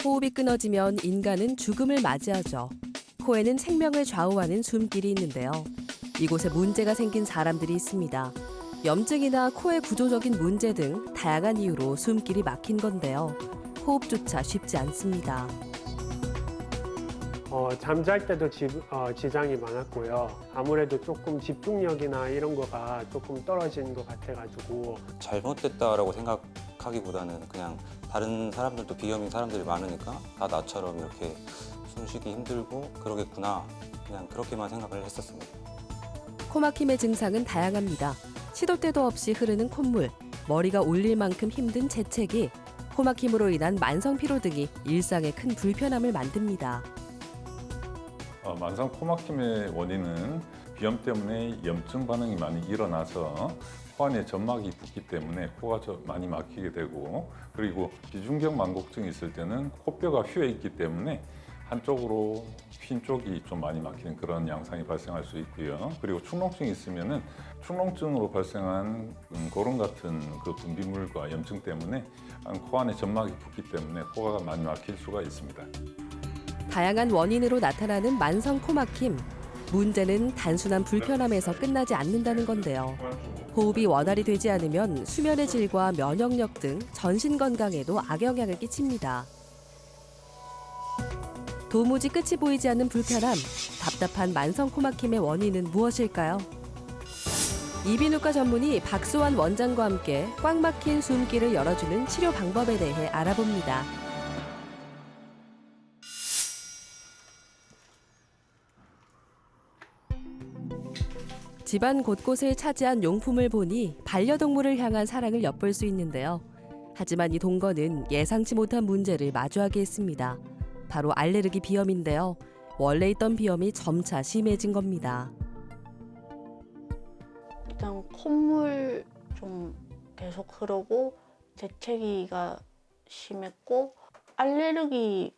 호흡이 끊어지면 인간은 죽음을 맞이하죠. 코에는 생명을 좌우하는 숨길이 있는데요. 이곳에 문제가 생긴 사람들이 있습니다. 염증이나 코의 구조적인 문제 등 다양한 이유로 숨길이 막힌 건데요. 호흡조차 쉽지 않습니다. 잠잘 때도 지장이 많았고요. 아무래도 조금 집중력이나 이런 거가 조금 떨어진 것 같아가지고 잘못됐다라고 생각하기보다는 그냥 다른 사람들도 비염인 사람들이 많으니까 다 나처럼 이렇게 숨쉬기 힘들고 그러겠구나, 그냥 그렇게만 생각을 했었습니다. 코막힘의 증상은 다양합니다. 시도 때도 없이 흐르는 콧물, 머리가 울릴 만큼 힘든 재채기, 코막힘으로 인한 만성 피로 등이 일상에 큰 불편함을 만듭니다. 만성 코막힘의 원인은 비염 때문에 염증 반응이 많이 일어나서 코 안에 점막이 붓기 때문에 코가 많이 막히게 되고, 그리고 비중격 만곡증이 있을 때는 코뼈가 휘어 있기 때문에 한쪽으로 휜 쪽이 좀 많이 막히는 그런 양상이 발생할 수 있고요. 그리고 축농증이 있으면은 축농증으로 발생한 고름 같은 그 분비물과 염증 때문에 코 안에 점막이 붓기 때문에 코가 많이 막힐 수가 있습니다. 다양한 원인으로 나타나는 만성 코막힘. 문제는 단순한 불편함에서 끝나지 않는다는 건데요. 호흡이 원활히 되지 않으면 수면의 질과 면역력 등 전신 건강에도 악영향을 끼칩니다. 도무지 끝이 보이지 않는 불편함, 답답한 만성 코막힘의 원인은 무엇일까요? 이비인후과 전문의 박소환 원장과 함께 꽉 막힌 숨길을 열어주는 치료 방법에 대해 알아봅니다. 집안 곳곳을 차지한 용품을 보니 반려동물을 향한 사랑을 엿볼 수 있는데요. 하지만 이 동거는 예상치 못한 문제를 마주하게 했습니다. 바로 알레르기 비염인데요. 원래 있던 비염이 점차 심해진 겁니다. 일단 콧물 좀 계속 흐르고 재채기가 심했고, 알레르기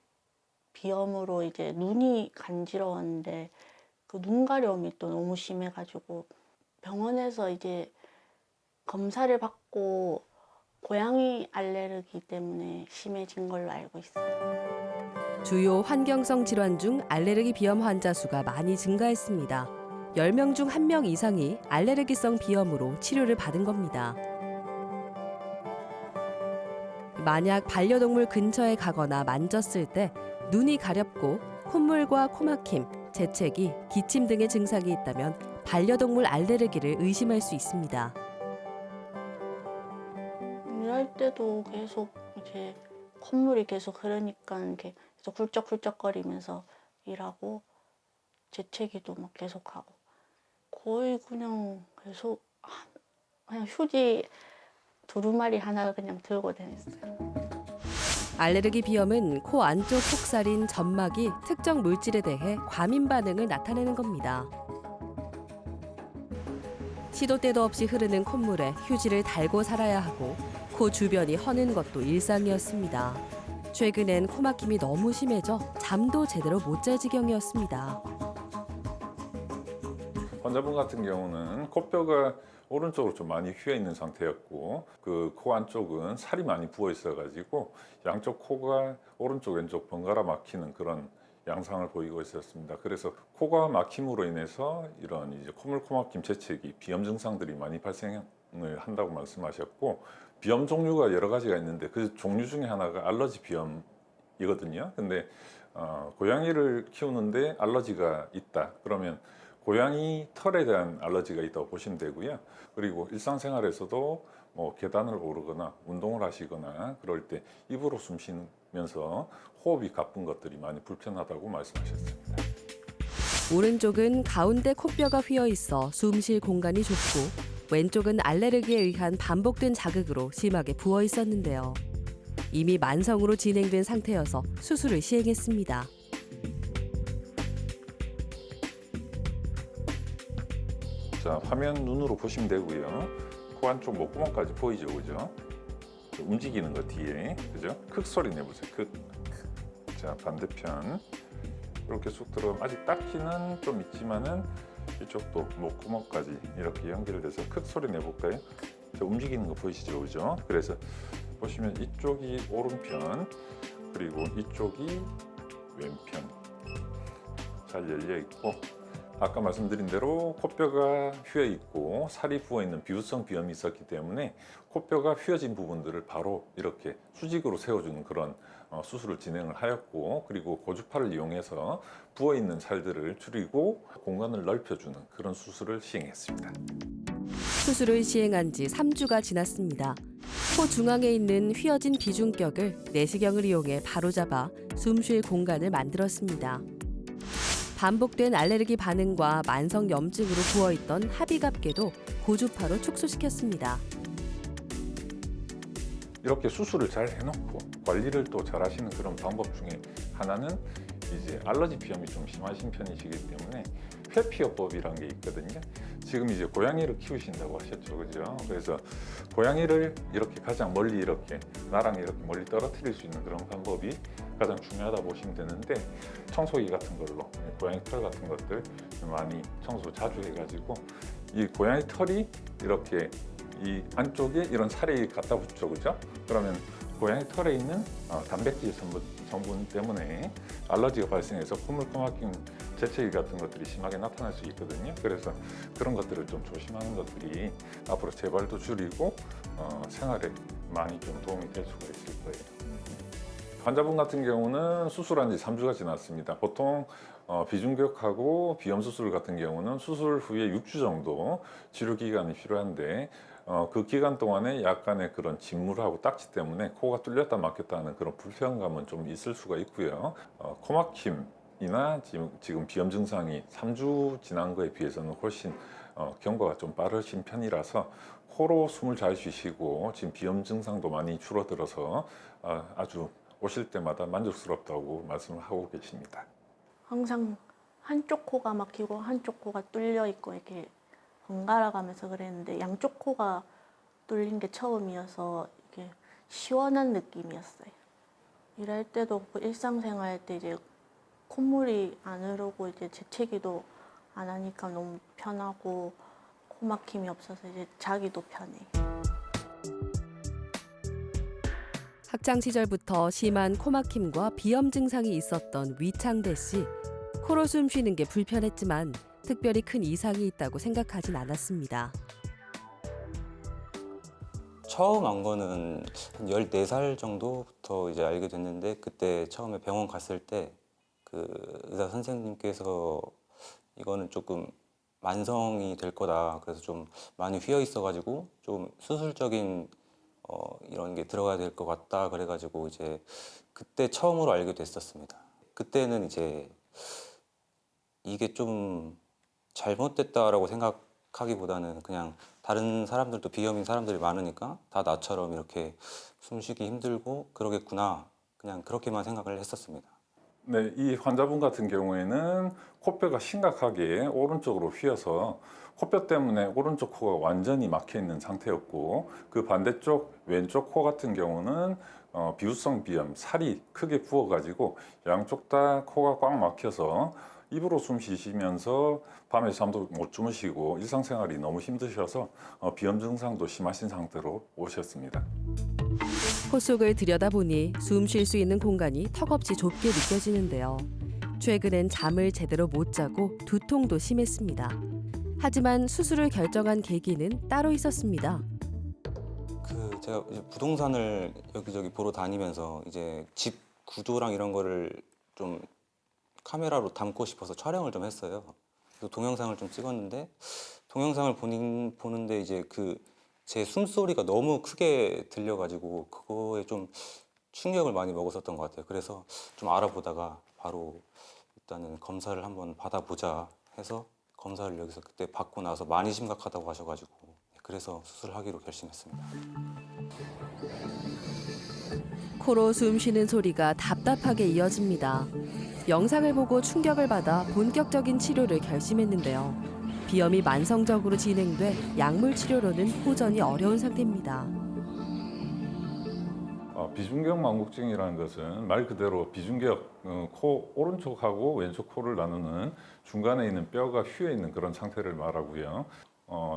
비염으로 이제 눈이 간지러웠는데 그 눈가려움이 또 너무 심해가지고 병원에서 이제 검사를 받고 고양이 알레르기 때문에 심해진 걸로 알고 있어요. 주요 환경성 질환 중 알레르기 비염 환자 수가 많이 증가했습니다. 10명 중 1명 이상이 알레르기성 비염으로 치료를 받은 겁니다. 만약 반려동물 근처에 가거나 만졌을 때 눈이 가렵고 콧물과 코막힘, 재채기, 기침 등의 증상이 있다면 반려동물 알레르기를 의심할 수 있습니다. 일할 때도 계속 이제 콧물이 계속 흐르니까 이렇게 계속 훌쩍훌쩍거리면서 일하고, 재채기도 막 계속하고 거의 그냥 계속 그냥 휴지 두루마리 하나 그냥 들고 다녔어요. 알레르기 비염은 코 안쪽 속살인 점막이 특정 물질에 대해 과민 반응을 나타내는 겁니다. 시도 때도 없이 흐르는 콧물에 휴지를 달고 살아야 하고 코 주변이 허는 것도 일상이었습니다. 최근엔 코막힘이 너무 심해져 잠도 제대로 못 잘 지경이었습니다. 환자분 같은 경우는 코뼈가 오른쪽으로 좀 많이 휘어 있는 상태였고, 그 코 안쪽은 살이 많이 부어 있어가지고 양쪽 코가 오른쪽 왼쪽 번갈아 막히는 그런 양상을 보이고 있었습니다. 그래서 코가 막힘으로 인해서 이런 이제 콧물 코막힘, 재채기, 비염 증상들이 많이 발생을 한다고 말씀하셨고, 비염 종류가 여러 가지가 있는데 그 종류 중에 하나가 알러지 비염이거든요. 근데 고양이를 키우는데 알러지가 있다 그러면 고양이 털에 대한 알러지가 있다고 보시면 되고요. 그리고 일상생활에서도 뭐 계단을 오르거나 운동을 하시거나 그럴 때 입으로 숨 쉬면서 호흡이 가쁜 것들이 많이 불편하다고 말씀하셨습니다. 오른쪽은 가운데 코뼈가 휘어 있어 숨 쉴 공간이 좁고 왼쪽은 알레르기에 의한 반복된 자극으로 심하게 부어 있었는데요. 이미 만성으로 진행된 상태여서 수술을 시행했습니다. 자, 화면 눈으로 보시면 되고요. 코 안쪽 목구멍까지 보이죠, 그죠? 움직이는 거 뒤에, 그죠? 크 소리 내보세요. 크. 자, 반대편 이렇게 쑥 들어가면 아직 닦기는 좀 있지만은 이쪽도 목구멍까지 이렇게 연결돼서 크 소리 내볼까요? 자, 움직이는 거 보이시죠, 그죠? 그래서 보시면 이쪽이 오른편, 그리고 이쪽이 왼편 잘 열려 있고, 아까 말씀드린 대로 코뼈가 휘어 있고 살이 부어 있는 비우성 비염이 있었기 때문에 코뼈가 휘어진 부분들을 바로 이렇게 수직으로 세워주는 그런 수술을 진행을 하였고, 그리고 고주파를 이용해서 부어 있는 살들을 줄이고 공간을 넓혀주는 그런 수술을 시행했습니다. 수술을 시행한 지 3주가 지났습니다. 코 중앙에 있는 휘어진 비중격을 내시경을 이용해 바로잡아 숨 쉴 공간을 만들었습니다. 반복된 알레르기 반응과 만성 염증으로 부어있던 합의갑계도 고주파로 축소시켰습니다. 이렇게 수술을 잘 해놓고 관리를 또 잘 하시는 그런 방법 중에 하나는 이제 알러지 비염이 좀 심하신 편이시기 때문에 회피요법이라는 게 있거든요. 지금 이제 고양이를 키우신다고 하셨죠, 그죠? 그래서 고양이를 이렇게 가장 멀리 이렇게 나랑 이렇게 멀리 떨어뜨릴 수 있는 그런 방법이 가장 중요하다 보시면 되는데, 청소기 같은 걸로 고양이 털 같은 것들 많이 청소 자주 해가지고 이 고양이 털이 이렇게 이 안쪽에 이런 살이 갖다 붙죠, 그죠? 그러면 고양이 털에 있는 단백질 성분 때문에 알러지가 발생해서 콧물, 코막힘, 재채기 같은 것들이 심하게 나타날 수 있거든요. 그래서 그런 것들을 좀 조심하는 것들이 앞으로 재발도 줄이고 생활에 많이 좀 도움이 될 수가 있을 거예요. 환자분 같은 경우는 수술한 지 3주가 지났습니다. 보통 비중격하고 비염 수술 같은 경우는 수술 후에 6주 정도 치료 기간이 필요한데, 그 기간 동안에 약간의 그런 진물하고 딱지 때문에 코가 뚫렸다 막혔다 하는 그런 불편감은 좀 있을 수가 있고요. 코막힘이나 지금 비염 증상이 3주 지난 거에 비해서는 훨씬 경과가 좀 빠르신 편이라서 코로 숨을 잘 쉬시고 지금 비염 증상도 많이 줄어들어서 아주 오실 때마다 만족스럽다고 말씀을 하고 계십니다. 항상 한쪽 코가 막히고 한쪽 코가 뚫려 있고 이렇게 번갈아 가면서 그랬는데, 양쪽 코가 뚫린 게 처음이어서 이게 시원한 느낌이었어요. 일할 때도 그 일상생활 때 이제 콧물이 안 흐르고 이제 재채기도 안 하니까 너무 편하고 코막힘이 없어서 이제 자기도 편해. 학창 시절부터 심한 코막힘과 비염 증상이 있었던 위창대 씨. 코로 숨 쉬는 게 불편했지만 특별히 큰 이상이 있다고 생각하진 않았습니다. 처음 안 거는 한 14살 정도부터 이제 알게 됐는데, 그때 처음에 병원 갔을 때 그 의사 선생님께서 이거는 조금 만성이 될 거다. 그래서 좀 많이 휘어 있어가지고 좀 수술적인 이런 게 들어가야 될 것 같다. 그래가지고 이제 그때 처음으로 알게 됐었습니다. 그때는 이제 이게 좀 잘못됐다라고 생각하기보다는 그냥 다른 사람들도 비염인 사람들이 많으니까 다 나처럼 이렇게 숨쉬기 힘들고 그러겠구나. 그냥 그렇게만 생각을 했었습니다. 네, 이 환자분 같은 경우에는 코뼈가 심각하게 오른쪽으로 휘어서 코뼈 때문에 오른쪽 코가 완전히 막혀 있는 상태였고, 그 반대쪽 왼쪽 코 같은 경우는 비우성 비염, 살이 크게 부어가지고 양쪽 다 코가 꽉 막혀서 입으로 숨 쉬시면서 밤에 잠도 못 주무시고 일상생활이 너무 힘드셔서 비염 증상도 심하신 상태로 오셨습니다. 코 속을 들여다보니 숨 쉴 수 있는 공간이 턱없이 좁게 느껴지는데요. 최근엔 잠을 제대로 못 자고 두통도 심했습니다. 하지만 수술을 결정한 계기는 따로 있었습니다. 제가 이제 부동산을 여기저기 보러 다니면서 이제 집 구조랑 이런 거를 좀 카메라로 담고 싶어서 촬영을 좀 했어요. 그래서 동영상을 좀 찍었는데, 동영상을 보는데 이제 제 숨소리가 너무 크게 들려가지고 그거에 좀 충격을 많이 먹었었던 것 같아요. 그래서 좀 알아보다가 바로 일단은 검사를 한번 받아보자 해서 검사를 여기서 그때 받고 나서 많이 심각하다고 하셔가지고 그래서 수술하기로 결심했습니다. 코로 숨 쉬는 소리가 답답하게 이어집니다. 영상을 보고 충격을 받아 본격적인 치료를 결심했는데요. 비염이 만성적으로 진행돼 약물 치료로는 호전이 어려운 상태입니다. 비중격 망곡증이라는 것은 말 그대로 비중격, 코 오른쪽하고 왼쪽 코를 나누는 중간에 있는 뼈가 휘어 있는 그런 상태를 말하고요.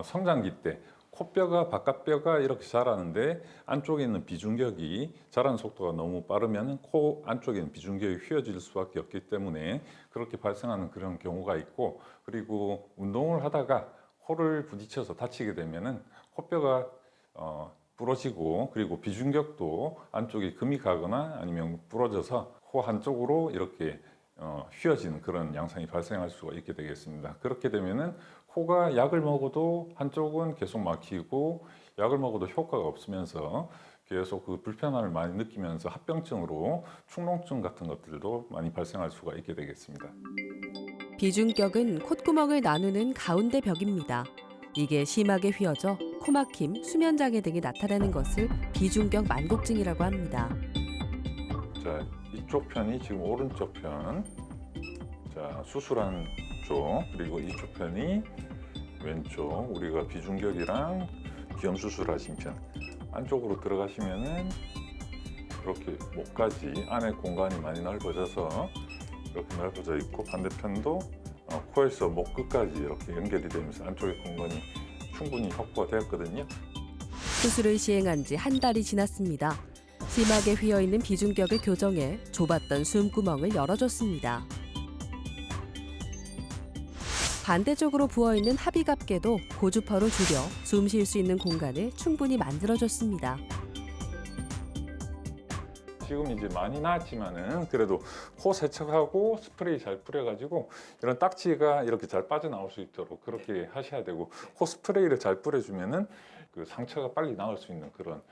성장기 때 코뼈가 바깥뼈가 이렇게 자라는데 안쪽에 있는 비중격이 자라는 속도가 너무 빠르면 코 안쪽에 있는 비중격이 휘어질 수밖에 없기 때문에 그렇게 발생하는 그런 경우가 있고, 그리고 운동을 하다가 코를 부딪혀서 다치게 되면은 코뼈가 부러지고, 그리고 비중격도 안쪽에 금이 가거나 아니면 부러져서 코 한쪽으로 이렇게 휘어지는 그런 양상이 발생할 수가 있게 되겠습니다. 그렇게 되면은 코가 약을 먹어도 한쪽은 계속 막히고, 약을 먹어도 효과가 없으면서 계속 그 불편함을 많이 느끼면서 합병증으로 축농증 같은 것들도 많이 발생할 수가 있게 되겠습니다. 비중격은 콧구멍을 나누는 가운데 벽입니다. 이게 심하게 휘어져 코막힘, 수면장애 등이 나타나는 것을 비중격 만곡증이라고 합니다. 자, 이쪽 편이 지금 오른쪽 편, 자, 수술한 쪽, 그리고 이쪽 편이 왼쪽, 우리가 비중격이랑 비염 수술하신 편. 안쪽으로 들어가시면은 이렇게 목까지 안에 공간이 많이 넓어져서 이렇게 넓어져 있고, 반대편도 코에서 목 끝까지 이렇게 연결이 되면서 안쪽에 공간이 충분히 확보가 되었거든요. 수술을 시행한 지 한 달이 지났습니다. 심하게 휘어있는 비중격을 교정해 좁았던 숨구멍을 열어줬습니다. 반대쪽으로 부어있는 합의갑계도 고주파로 줄여 숨 쉴 수 있는 공간을 충분히 만들어줬습니다. 지금 이제 많이 나았지만은 그래도 코 세척하고 스프레이 잘 뿌려가지고 이런 딱지가 이렇게 잘 빠져나올 수 있도록 그렇게 하셔야 되고, 코 스프레이를 잘 뿌려주면은 그 상처가 빨리 나을 수 있는 그런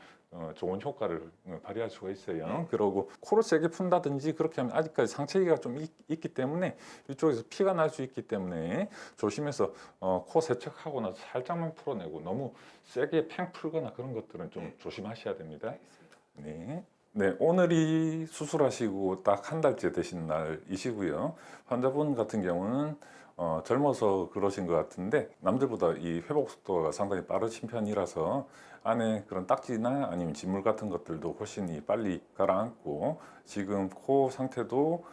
좋은 효과를 발휘할 수가 있어요. 그러고 코를 세게 푼다든지 그렇게 하면 아직까지 상처기가 좀 있기 때문에 이쪽에서 피가 날 수 있기 때문에 조심해서 코 세척하고 나서 살짝만 풀어내고 너무 세게 팽 풀거나 그런 것들은 좀 조심하셔야 됩니다. 네. 네, 오늘이 수술하시고 딱 한 달째 되신 날이시고요. 환자분 같은 경우는 젊어서 그러신 것 같은데 남들보다 이 회복 속도가 상당히 빠르신 편이라서 안에 그런 딱지나 아니면 진물 같은 것들도 훨씬 빨리 가라앉고, 지금 코 상태도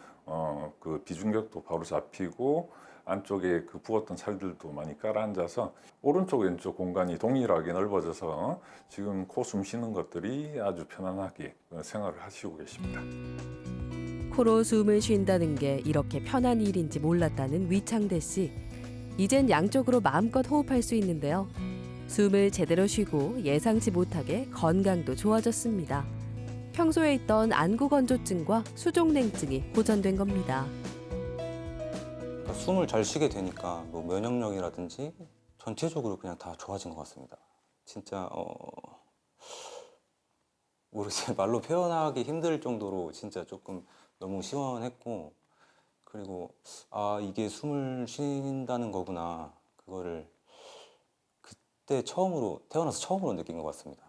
그 비중격도 바로 잡히고 안쪽에 그 부었던 살들도 많이 가라앉아서 오른쪽 왼쪽 공간이 동일하게 넓어져서 지금 코 숨 쉬는 것들이 아주 편안하게 생활을 하시고 계십니다. 코로 숨을 쉰다는 게 이렇게 편한 일인지 몰랐다는 위창대 씨. 이젠 양쪽으로 마음껏 호흡할 수 있는데요. 숨을 제대로 쉬고 예상치 못하게 건강도 좋아졌습니다. 평소에 있던 안구건조증과 수족냉증이 호전된 겁니다. 숨을 잘 쉬게 되니까 뭐 면역력이라든지 전체적으로 그냥 다 좋아진 것 같습니다. 진짜 모르겠어요. 말로 표현하기 힘들 정도로 진짜 조금 너무 시원했고, 그리고 아 이게 숨을 쉰다는 거구나, 그거를 그때 태어나서 처음으로 느낀 것 같습니다.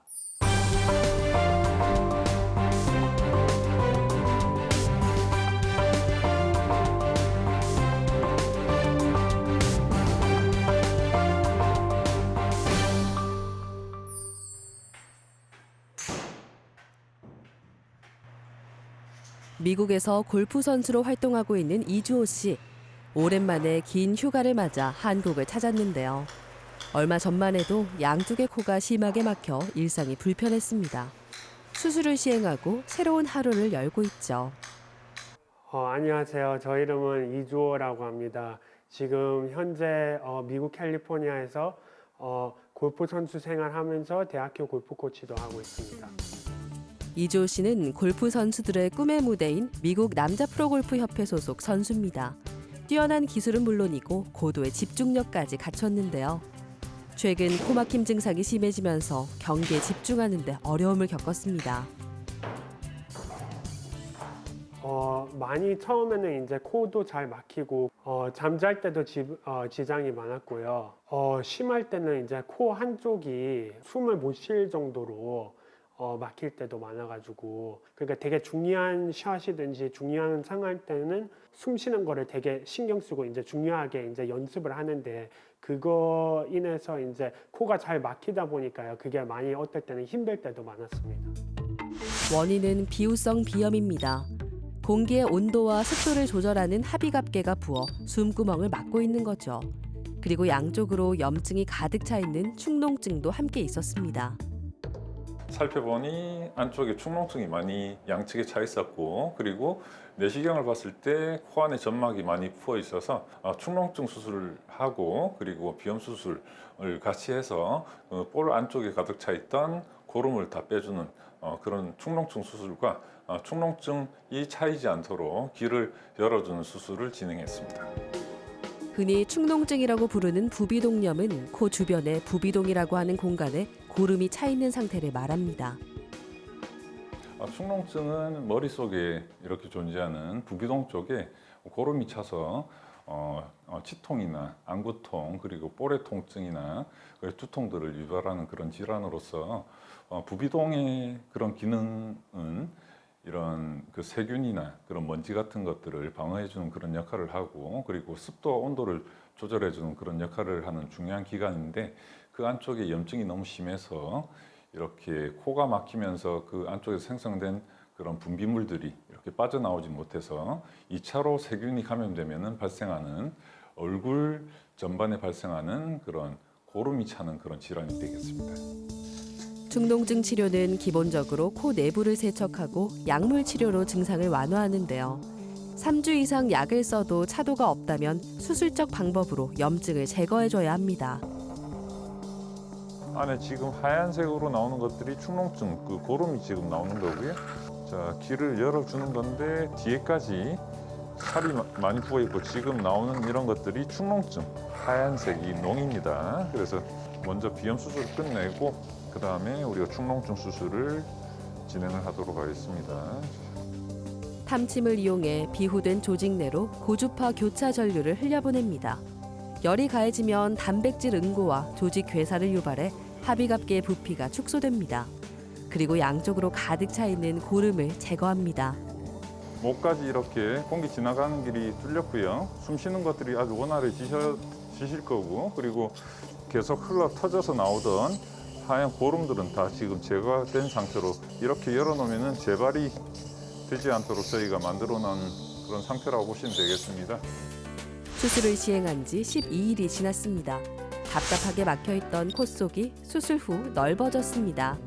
미국에서 골프 선수로 활동하고 있는 이주호 씨. 오랜만에 긴 휴가를 맞아 한국을 찾았는데요. 얼마 전만 해도 양쪽의 코가 심하게 막혀 일상이 불편했습니다. 수술을 시행하고 새로운 하루를 열고 있죠. 안녕하세요. 저 이름은 이주호라고 합니다. 지금 현재 미국 캘리포니아에서 골프 선수 생활하면서 대학교 골프 코치도 하고 있습니다. 이주호 씨는 골프 선수들의 꿈의 무대인 미국 남자 프로골프 협회 소속 선수입니다. 뛰어난 기술은 물론이고 고도의 집중력까지 갖췄는데요. 최근 코막힘 증상이 심해지면서 경기에 집중하는 데 어려움을 겪었습니다. 많이 처음에는 이제 코도 잘 막히고 잠잘 때도 지장이 많았고요. 심할 때는 이제 코 한쪽이 숨을 못 쉴 정도로 막힐 때도 많아가지고, 그러니까 되게 중요한 샷이든지 중요한 상황 때는 숨 쉬는 거를 되게 신경 쓰고 이제 중요하게 이제 연습을 하는데, 그거 인해서 이제 코가 잘 막히다 보니까요. 그게 많이 어떨 때는 힘들 때도 많았습니다. 원인은 비후성 비염입니다. 공기의 온도와 습도를 조절하는 합의갑계가 부어 숨구멍을 막고 있는 거죠. 그리고 양쪽으로 염증이 가득 차 있는 축농증도 함께 있었습니다. 살펴보니 안쪽에 축농증이 많이 양측에 차 있었고, 그리고 내시경을 봤을 때 코 안에 점막이 많이 부어 있어서 축농증 수술을 하고, 그리고 비염 수술을 같이 해서 볼 안쪽에 가득 차 있던 고름을 다 빼주는 그런 축농증 수술과 축농증이 차이지 않도록 귀를 열어주는 수술을 진행했습니다. 흔히 축농증이라고 부르는 부비동염은 코 주변에 부비동이라고 하는 공간에 고름이 차 있는 상태를 말합니다. 축농증은 머릿속에 이렇게 존재하는 부비동 쪽에 고름이 차서 치통이나 안구통, 그리고 볼의 통증이나 두통들을 유발하는 그런 질환으로서 부비동의 그런 기능은 이런 그 세균이나 그런 먼지 같은 것들을 방어해 주는 그런 역할을 하고, 그리고 습도와 온도를 조절해 주는 그런 역할을 하는 중요한 기관인데, 그 안쪽에 염증이 너무 심해서 이렇게 코가 막히면서 그 안쪽에서 생성된 그런 분비물들이 이렇게 빠져나오지 못해서 2차로 세균이 감염되면 발생하는 얼굴 전반에 발생하는 그런 고름이 차는 그런 질환이 되겠습니다. 축농증 치료는 기본적으로 코 내부를 세척하고 약물 치료로 증상을 완화하는데요. 3주 이상 약을 써도 차도가 없다면 수술적 방법으로 염증을 제거해줘야 합니다. 안에 지금 하얀색으로 나오는 것들이 축농증, 그 고름이 지금 나오는 거고요. 자, 귀를 열어주는 건데 뒤에까지 살이 많이 부어 있고, 지금 나오는 이런 것들이 축농증, 하얀색이 농입니다. 그래서 먼저 비염 수술을 끝내고 그 다음에 우리가 축농증 수술을 진행을 하도록 하겠습니다. 탐침을 이용해 비후된 조직 내로 고주파 교차 전류를 흘려보냅니다. 열이 가해지면 단백질 응고와 조직 괴사를 유발해 하비갑계의 부피가 축소됩니다. 그리고 양쪽으로 가득 차 있는 고름을 제거합니다. 목까지 이렇게 공기 지나가는 길이 뚫렸고요. 숨 쉬는 것들이 아주 원활해지실 거고, 그리고 계속 흘러 터져서 나오던 하얀 고름들은 다 지금 제거된 상태로 이렇게 열어놓으면 재발이 되지 않도록 저희가 만들어 놓은 그런 상태라고 보시면 되겠습니다. 수술을 시행한 지 12일이 지났습니다. 답답하게 막혀있던 코 속이 수술 후 넓어졌습니다.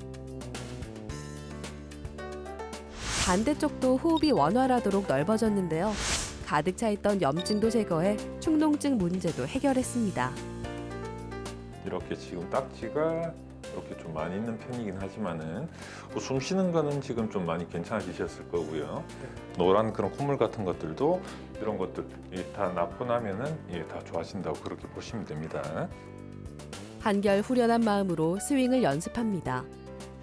반대쪽도 호흡이 원활하도록 넓어졌는데요. 가득 차 있던 염증도 제거해 축농증 문제도 해결했습니다. 이렇게 지금 딱지가 이렇게 좀 많이 있는 편이긴 하지만은 숨 쉬는 거는 지금 좀 많이 괜찮아지셨을 거고요. 노란 그런 콧물 같은 것들도 이런 것들 다 낫고 나면은 다 좋아진다고 그렇게 보시면 됩니다. 한결 후련한 마음으로 스윙을 연습합니다.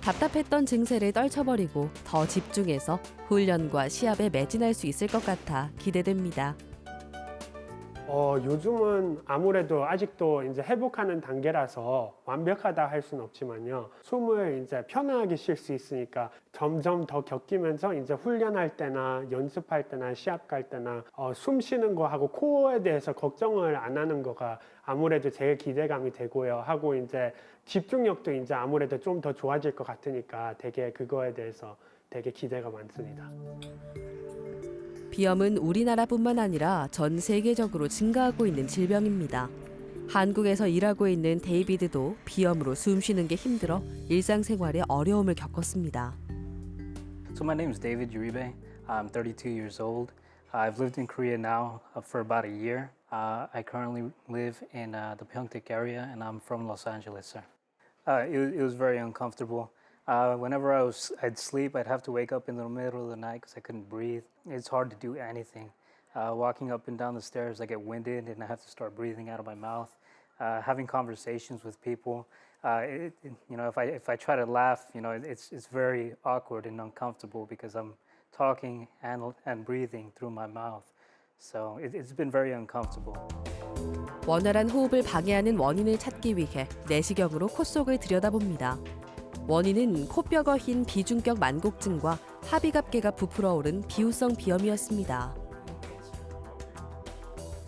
답답했던 증세를 떨쳐버리고 더 집중해서 훈련과 시합에 매진할 수 있을 것 같아 기대됩니다. 요즘은 아무래도 아직도 이제 회복하는 단계라서 완벽하다 할 수는 없지만요. 숨을 이제 편안하게 쉴 수 있으니까 점점 더 겪이면서 이제 훈련할 때나 연습할 때나 시합 갈 때나 숨 쉬는 거 하고 코어에 대해서 걱정을 안 하는 거가 아무래도 제일 기대감이 되고요. 하고 이제 집중력도 이제 아무래도 좀 더 좋아질 것 같으니까 되게 그거에 대해서 되게 기대가 많습니다. 비염은 우리나라뿐만 아니라 전 세계적으로 증가하고 있는 질병입니다. 한국에서 일하고 있는 데이비드도 비염으로 숨 쉬는 게 힘들어 일상생활에 어려움을 겪었습니다. So my name is David Uribe. I'm 32 years old. I've lived in Korea now for about a year. I currently live in the Pyeongtaek area, and I'm from Los Angeles, sir. It was very uncomfortable. Whenever I'd sleep, I'd have to wake up in the middle of the night because I couldn't breathe. It's hard to do anything. Walking up and down the stairs, I get winded and I have to start breathing out of my mouth. Having conversations with people, if I try to laugh, it's very awkward and uncomfortable because I'm talking and breathing through my mouth. So it's been very uncomfortable. 원활한 호흡을 방해하는 원인을 찾기 위해 내시경으로 코 속을 들여다봅니다. 원인은 코뼈가 휜 비중격 만곡증과 하비갑계가 부풀어 오른 비후성 비염이었습니다.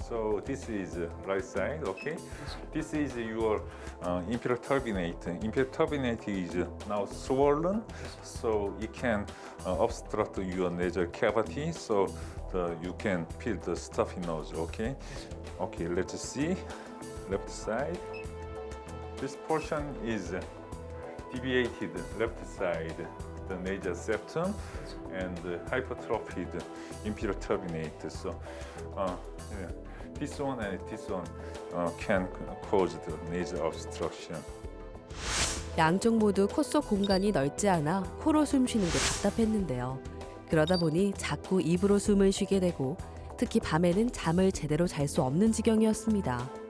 So this is right side, okay? This is your inferior turbinate. Inferior turbinate is now swollen, so it can obstruct your nasal cavity, so you can feel the stuffy nose, okay? Okay, let's see. left side. This portion is deviated left side, the nasal septum, and hypertrophied inferior turbinate. So, yeah, this one and this one can cause the nasal obstruction. 양쪽 모두 코 속 공간이 넓지 않아 코로 숨 쉬는 게 답답했는데요. 그러다 보니 자꾸 입으로 숨을 쉬게 되고 특히 밤에는 잠을 제대로 잘 수 없는 지경이었습니다.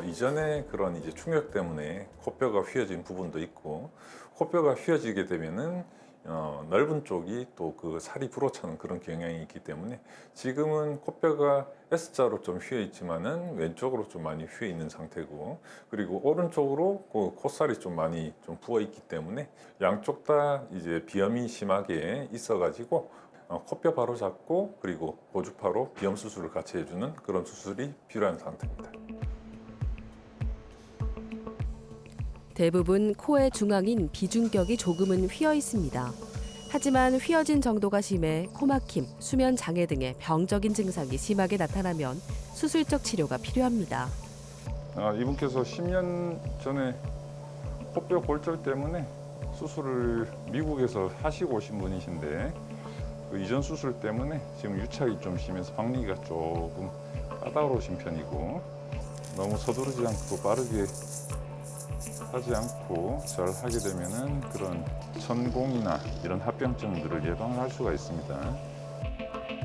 이전에 그런 이제 충격 때문에 코뼈가 휘어진 부분도 있고, 코뼈가 휘어지게 되면은 넓은 쪽이 또 그 살이 불어차는 그런 경향이 있기 때문에 지금은 코뼈가 S자로 좀 휘어 있지만은 왼쪽으로 좀 많이 휘어 있는 상태고, 그리고 오른쪽으로 그 콧살이 좀 많이 좀 부어 있기 때문에 양쪽 다 이제 비염이 심하게 있어가지고 코뼈 바로 잡고 그리고 고주파로 비염 수술을 같이 해주는 그런 수술이 필요한 상태입니다. 대부분 코의 중앙인 비중격이 조금은 휘어 있습니다. 하지만 휘어진 정도가 심해 코막힘, 수면 장애 등의 병적인 증상이 심하게 나타나면 수술적 치료가 필요합니다. 이분께서 10년 전에 코뼈 골절 때문에 수술을 미국에서 하시고 오신 분이신데, 그 이전 수술 때문에 지금 유착이 좀 심해서 박리기가 조금 까다로우신 편이고, 너무 서두르지 않고 빠르게 하지 않고 잘 하게 되면은 그런 천공이나 이런 합병증들을 예방을 할 수가 있습니다.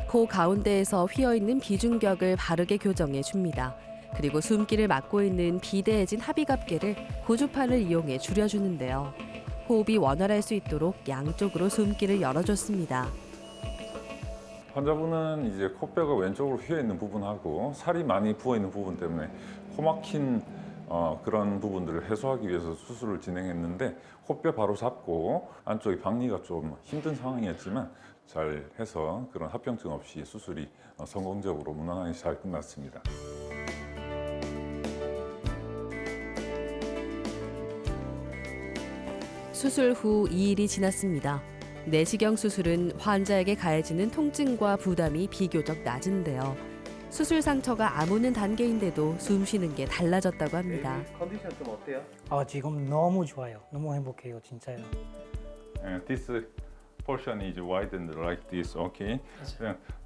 코 가운데에서 휘어 있는 비중격을 바르게 교정해 줍니다. 그리고 숨기를 막고 있는 비대해진 합의갑계를 고주파를 이용해 줄여주는데요. 호흡이 원활할 수 있도록 양쪽으로 숨기를 열어줬습니다. 환자분은 이제 코뼈가 왼쪽으로 휘어 있는 부분하고 살이 많이 부어 있는 부분 때문에 코 막힌 그런 부분들을 해소하기 위해서 수술을 진행했는데, 코뼈 바로 잡고 안쪽이 박리가 좀 힘든 상황이었지만 잘 해서 그런 합병증 없이 수술이 성공적으로 무난하게 잘 끝났습니다. 수술 후 2일이 지났습니다. 내시경 수술은 환자에게 가해지는 통증과 부담이 비교적 낮은데요. 수술 상처가 아무는 단계인데도 숨 쉬는 게 달라졌다고 합니다. 컨디션 좀 어때요? 지금 너무 좋아요. 너무 행복해요, 진짜요. This portion is widened like this, okay? Yes,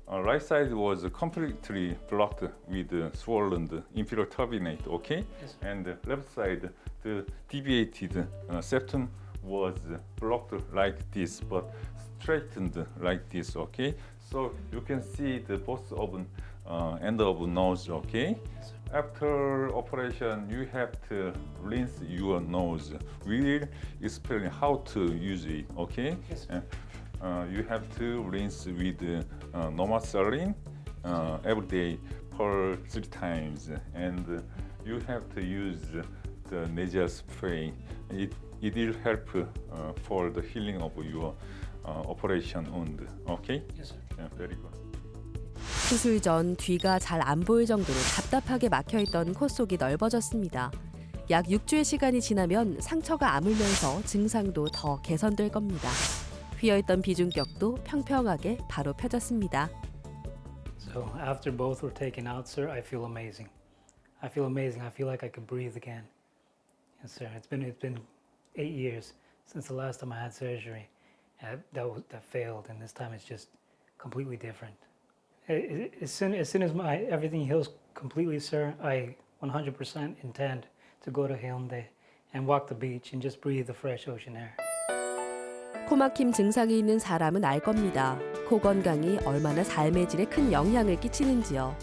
Right side was completely blocked with swollen inferior turbinate, okay? Yes, And left side, the deviated septum was blocked like this, but straightened like this, okay? So you can see the both of end of nose, okay? After operation, you have to rinse your nose. We will explain how to use it, okay? Yes. You have to rinse with normal saline every day per 3 times, and you have to use the nasal spray. It will help for the healing of your operation wound. Okay? Yes, sir. Yeah, very good. 수술 전 뒤가 잘 안 보일 정도로 답답하게 막혀있던 코 속이 넓어졌습니다. 약 6주의 시간이 지나면 상처가 아물면서 증상도 더 개선될 겁니다. 휘어있던 비중격도 평평하게 바로 펴졌습니다. So after both were taken out, sir, I feel amazing. I feel amazing. I feel like I could breathe again. Yes, sir. It's been 8 years since the last time I had surgery. That failed, and this time it's just completely different. As soon as everything heals completely, sir, I 100% intend to go to Hyundai and walk the beach and just breathe the fresh ocean air. 코막힘 증상이 있는 사람은 알 겁니다. 코 건강이 얼마나 삶의 질에 큰 영향을 끼치는지요.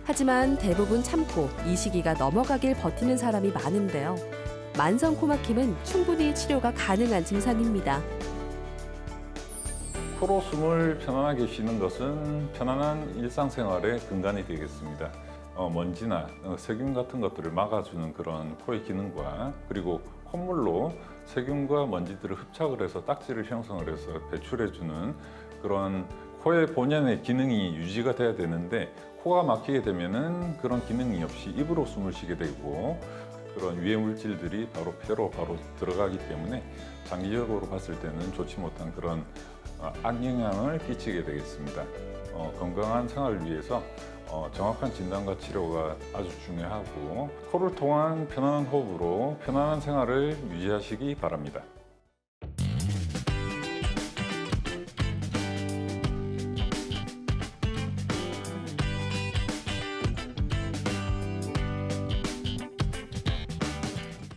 하지만 대부분 참고 이 시기가 넘어가길 버티는 사람이 많은데요. 만성 코막힘은 충분히 치료가 가능한 증상입니다. 코로 숨을 편안하게 쉬는 것은 편안한 일상생활의 근간이 되겠습니다. 먼지나 세균 같은 것들을 막아주는 그런 코의 기능과, 그리고 콧물로 세균과 먼지들을 흡착을 해서 딱지를 형성을 해서 배출해주는 그런 코의 본연의 기능이 유지가 돼야 되는데, 코가 막히게 되면은 그런 기능이 없이 입으로 숨을 쉬게 되고, 그런 유해 물질들이 바로 폐로 바로 들어가기 때문에 장기적으로 봤을 때는 좋지 못한 그런 악영향을 끼치게 되겠습니다. 건강한 생활을 위해서 정확한 진단과 치료가 아주 중요하고 코를 통한 편안한 호흡으로 편안한 생활을 유지하시기 바랍니다.